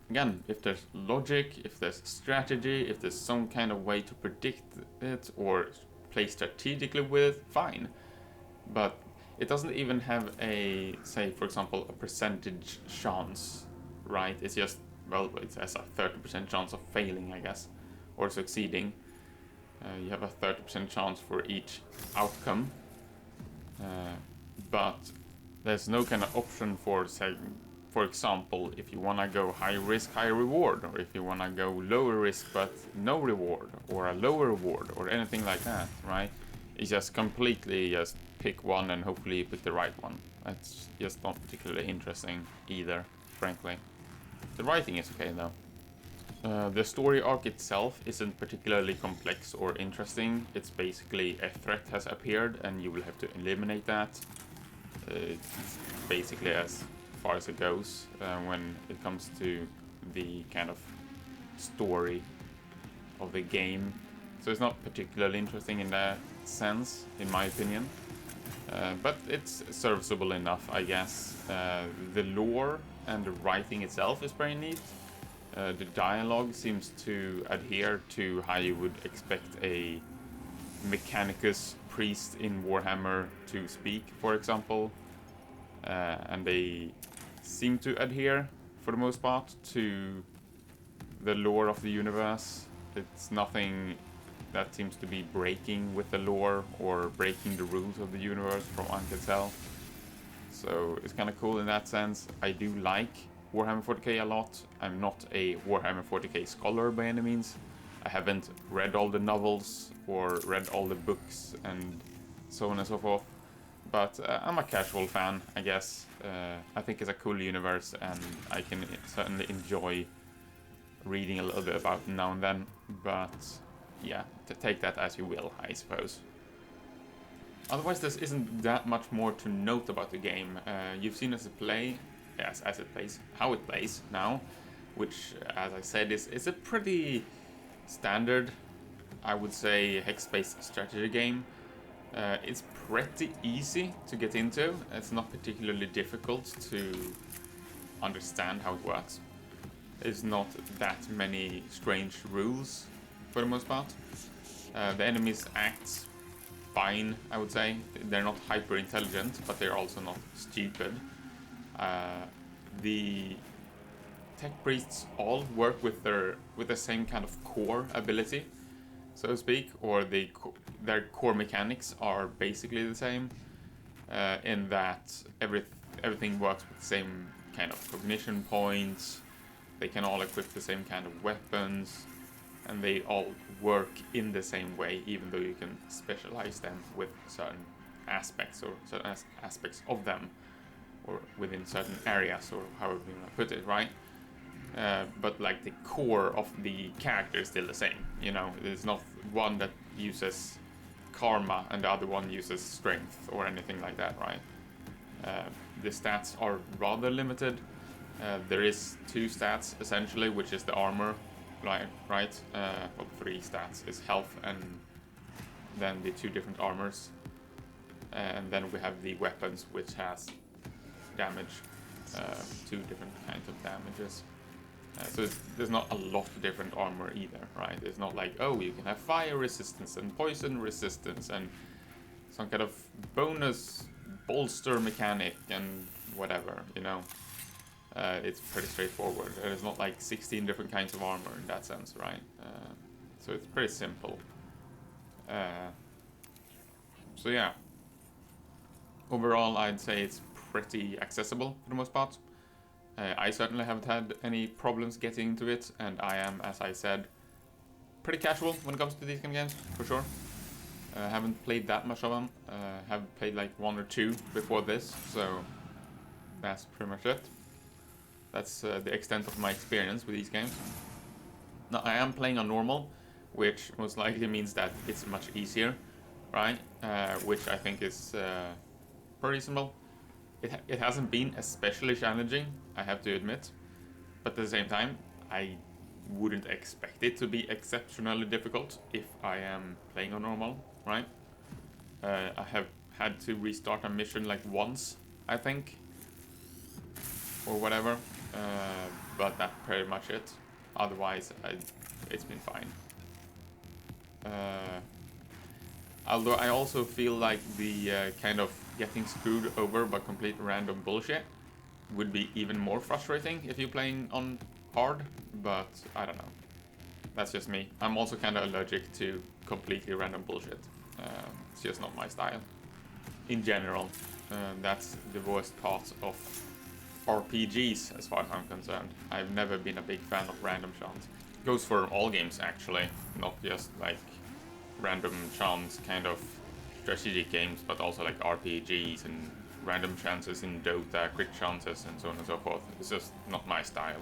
Again, if there's logic, if there's strategy, if there's some kind of way to predict it or play strategically with it, fine. But it doesn't even have a, say, for example, a percentage chance, right? It's just, well, it has a 30% chance of failing, I guess, or succeeding. You have a 30% chance for each outcome. But there's no kind of option for, say, for example, if you want to go high risk, high reward, or if you want to go lower risk but no reward, or a lower reward, or anything like that, right? It's just completely just pick one and hopefully you pick the right one. That's just not particularly interesting either, frankly. The writing is okay though. The story arc itself isn't particularly complex or interesting. It's basically a threat has appeared and you will have to eliminate that. It's basically as far as it goes when it comes to the kind of story of the game. So it's not particularly interesting in that sense, in my opinion. But it's serviceable enough, I guess. The lore and the writing itself is very neat. The dialogue seems to adhere to how you would expect a Mechanicus priest in Warhammer to speak, for example. And they seem to adhere, for the most part, to the lore of the universe. It's nothing that seems to be breaking with the lore or breaking the rules of the universe, from what I can tell. So it's kind of cool in that sense. I do like Warhammer 40k a lot. I'm not a Warhammer 40k scholar by any means. I haven't read all the novels or read all the books and so on and so forth. But I'm a casual fan, I guess. I think it's a cool universe and I can certainly enjoy reading a little bit about it now and then. But yeah, take that as you will, I suppose. Otherwise, there isn't that much more to note about the game. You've seen as it play, yes, as it plays, how it plays now, which, as I said, is a pretty standard, I would say, hex-based strategy game. It's pretty easy to get into. It's not particularly difficult to understand how it works. There's not that many strange rules for the most part. The enemies act fine, I would say. They're not hyper intelligent, but they're also not stupid. The tech priests all work with the same kind of core ability, so to speak, or their core mechanics are basically the same, in that everything works with the same kind of cognition points. They can all equip the same kind of weapons, and they all work in the same way, even though you can specialize them with certain aspects, or certain aspects of them, or within certain areas, or however you want to put it, right? But like the core of the character is still the same, you know. There's not one that uses karma and the other one uses strength or anything like that, right? The stats are rather limited. There is 2 stats essentially, which is the armor, right? Well, 3 stats is health and then the 2 different armors, and then we have the weapons, which has damage, 2 different kinds of damages. So there's not a lot of different armor either, right? It's not like, oh, you can have fire resistance and poison resistance and some kind of bonus bolster mechanic and whatever, you know. It's pretty straightforward. There's not like 16 different kinds of armor in that sense, right? So it's pretty simple. So yeah. Overall, I'd say it's pretty accessible for the most part. I certainly haven't had any problems getting into it, and I am, as I said, pretty casual when it comes to these kind of games, for sure. Haven't played that much of them. Have played like 1 or 2 before this, so that's pretty much it. That's the extent of my experience with these games. Now, I am playing on normal, which most likely means that it's much easier, right? Which I think is pretty reasonable. It hasn't been especially challenging, I have to admit, but at the same time, I wouldn't expect it to be exceptionally difficult if I am playing on normal, right? I have had to restart a mission like once, I think, or whatever, but that's pretty much it. Otherwise, it's been fine. Although I also feel like the kind of getting screwed over by complete random bullshit would be even more frustrating if you're playing on hard, but I don't know. That's just me. I'm also kind of allergic to completely random bullshit. It's just not my style. In general, that's the worst part of RPGs as far as I'm concerned. I've never been a big fan of random chance. Goes for all games actually, not just like random chance kind of strategic games, but also like RPGs and random chances in Dota, crit chances, and so on and so forth. It's just not my style.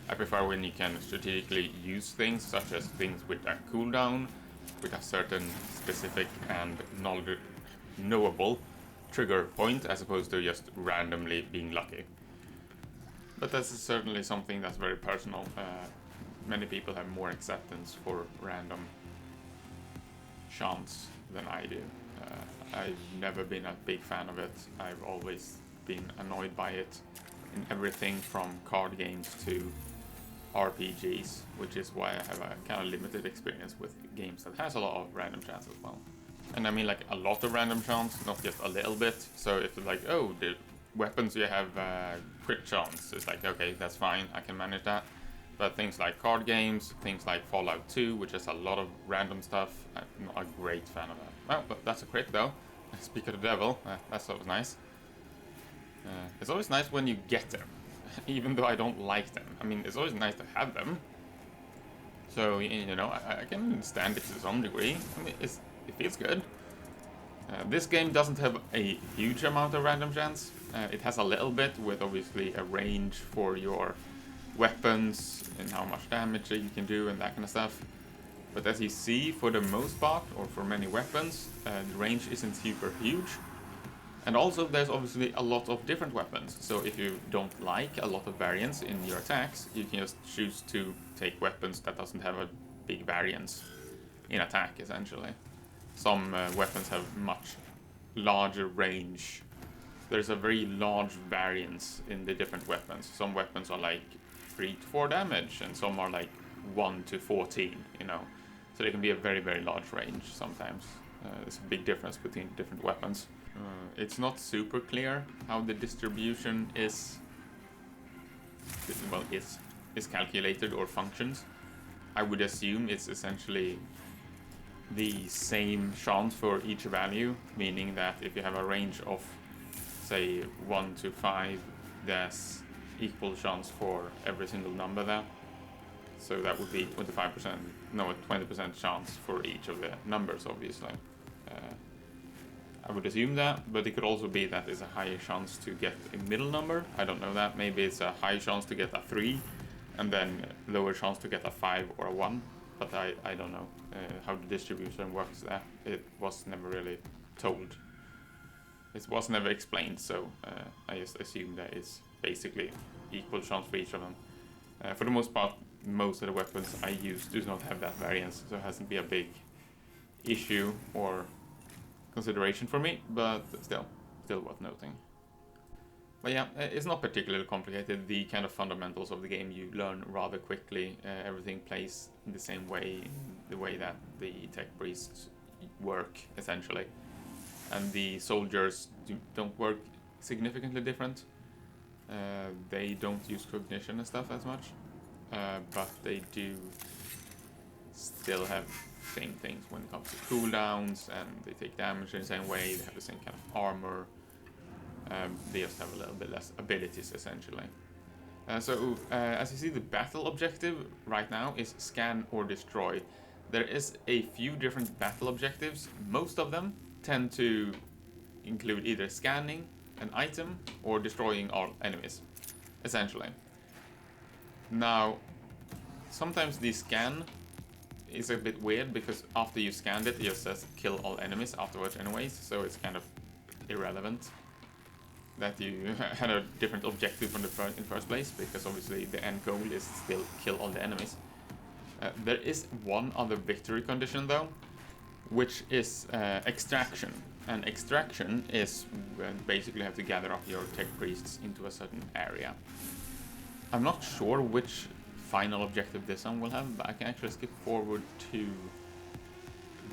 I prefer when you can strategically use things, such as things with a cooldown, with a certain specific and knowable trigger point, as opposed to just randomly being lucky. But that's certainly something that's very personal. Many people have more acceptance for random chance than I do. I've never been a big fan of it. I've always been annoyed by it in everything from card games to RPGs, which is why I have a kind of limited experience with games that has a lot of random chance as well. And I mean like a lot of random chance, not just a little bit. So if it's like, oh, the weapons you have crit chance, it's like, okay, that's fine, I can manage that. But things like card games, things like Fallout 2, which has a lot of random stuff, I'm not a great fan of that. Well, but that's a crit though. Speak of the devil, that's always nice. It's always nice when you get them, even though I don't like them. I mean, it's always nice to have them. So, you know, I can understand it to some degree. I mean, it feels good. This game doesn't have a huge amount of random chance. It has a little bit, with obviously a range for your weapons and how much damage you can do and that kind of stuff. But as you see, for the most part, or for many weapons, the range isn't super huge. And also there's obviously a lot of different weapons. So if you don't like a lot of variance in your attacks, you can just choose to take weapons that doesn't have a big variance in attack, essentially. Some weapons have much larger range. There's a very large variance in the different weapons. Some weapons are like 3 to 4 damage, and some are like 1 to 14, you know. So they can be a very, very large range sometimes. There's a big difference between different weapons. It's not super clear how the distribution is calculated or functions. I would assume it's essentially the same chance for each value, meaning that if you have a range of, say, 1 to 5, there's equal chance for every single number there. So that would be 25%, no, 20% chance for each of the numbers, obviously. I would assume that, but it could also be that there's a higher chance to get a middle number. I don't know that. Maybe it's a high chance to get a 3, and then lower chance to get a 5 or a 1. But I don't know how the distribution works there. It was never really told. It was never explained, so I just assume that it's basically equal chance for each of them. For the most part, most of the weapons I use do not have that variance, so it hasn't been a big issue or consideration for me, but still worth noting. But yeah, it's not particularly complicated. The kind of fundamentals of the game you learn rather quickly. Everything plays in the same way, the way that the tech priests work, essentially. And the soldiers don't work significantly different. They don't use cognition and stuff as much, but they do still have same things when it comes to cooldowns, and they take damage in the same way. They have the same kind of armor. They just have a little bit less abilities, essentially. So as you see, the battle objective right now is scan or destroy. There is a few different battle objectives. Most of them tend to include either scanning an item or destroying all enemies, essentially. Now, sometimes the scan is a bit weird because after you scanned it, it just says kill all enemies afterwards anyways, so it's kind of irrelevant that you had a different objective from in first place, because obviously the end goal is still kill all the enemies. There is one other victory condition though, which is extraction. And extraction is when basically you have to gather up your tech priests into a certain area. I'm not sure which final objective this one will have, but I can actually skip forward to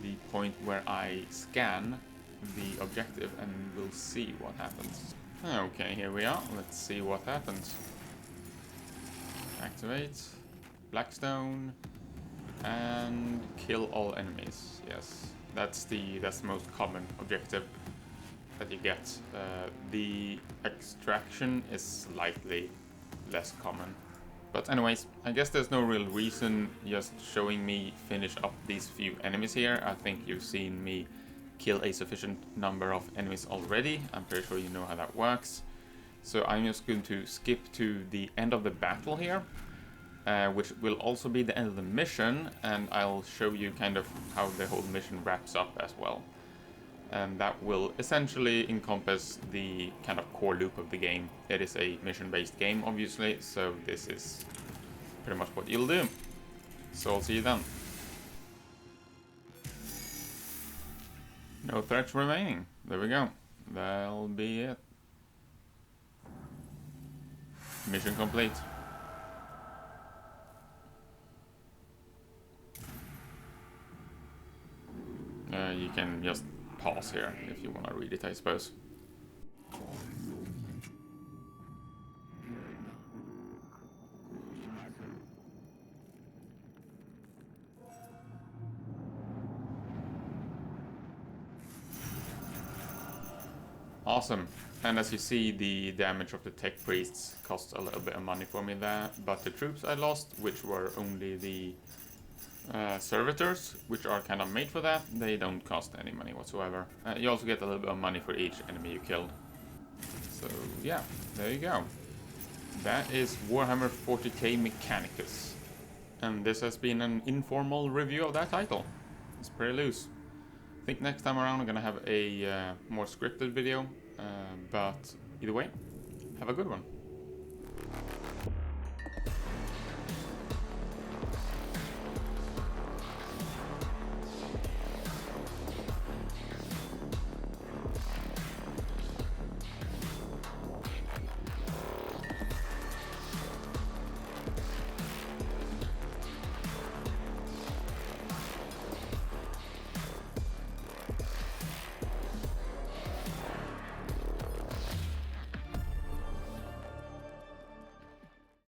the point where I scan the objective and we'll see what happens. Okay, here we are. Let's see what happens. Activate, Blackstone, and kill all enemies. Yes, that's the most common objective that you get. The extraction is slightly less common. But anyways, I guess there's no real reason just showing me finish up these few enemies here. I think you've seen me kill a sufficient number of enemies already. I'm pretty sure you know how that works. So I'm just going to skip to the end of the battle here, which will also be the end of the mission, and I'll show you kind of how the whole mission wraps up as well. And that will essentially encompass the kind of core loop of the game. It is a mission-based game, obviously, so this is pretty much what you'll do. So I'll see you then. No threats remaining. There we go. That'll be it. Mission complete. You can just pause here if you want to read it, I suppose. Awesome. And as you see, the damage of the tech priests costs a little bit of money for me there, but the troops I lost, which were only the servitors, which are kind of made for that, they don't cost any money whatsoever. You also get a little bit of money for each enemy you killed. So yeah, there you go. That is Warhammer 40k Mechanicus. And this has been an informal review of that title. It's pretty loose. I think next time around I'm gonna have a more scripted video, but either way, have a good one.